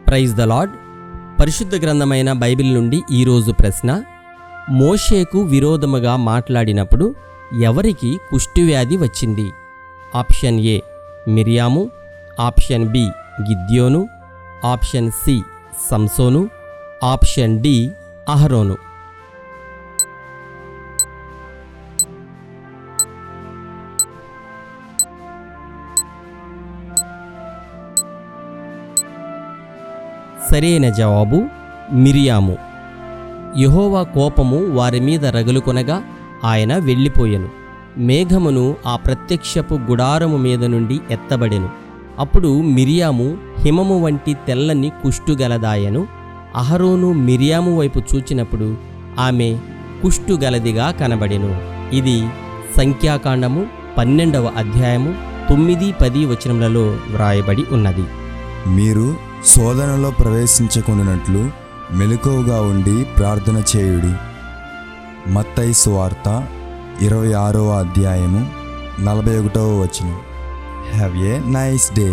Praise the lord. పరిశుద్ధ గ్రంథమైన Bible నుండి ఈరోజు ప్రశ్న: మోషేకు విరోధముగా మాట్లాడినప్పుడు ఎవరికి కుష్ఠవ్యాధి వచ్చింది? ఆప్షన్ ఏ మిరియాము, ఆప్షన్ బి గిద్యోను, ఆప్షన్ సి సంసోను, ఆప్షన్ డి అహరోను. సరైన జవాబు మిరియాము. యెహోవా కోపము వారి మీద రగులుకొనగా ఆయన వెళ్ళిపోయెను. మేఘమును ఆ ప్రత్యక్షపు గుడారము మీద నుండి ఎత్తబడెను. అప్పుడు మిరియాము హిమము వంటి తెల్లని కుష్ఠుగలదాయెను. అహరోను మిరియాము వైపు చూచినప్పుడు ఆమె కుష్ఠుగలదిగా కనబడెను. ఇది సంఖ్యాకాండము 12వ అధ్యాయము 9-10 వచనములలో వ్రాయబడి ఉన్నది. మీరు శోధనలో ప్రవేశించకుండానట్లు మెలకువగా ఉండి ప్రార్థన చేయుడి. మత్తయి సువార్త 26వ అధ్యాయము 41వ వచనం. Have a nice day.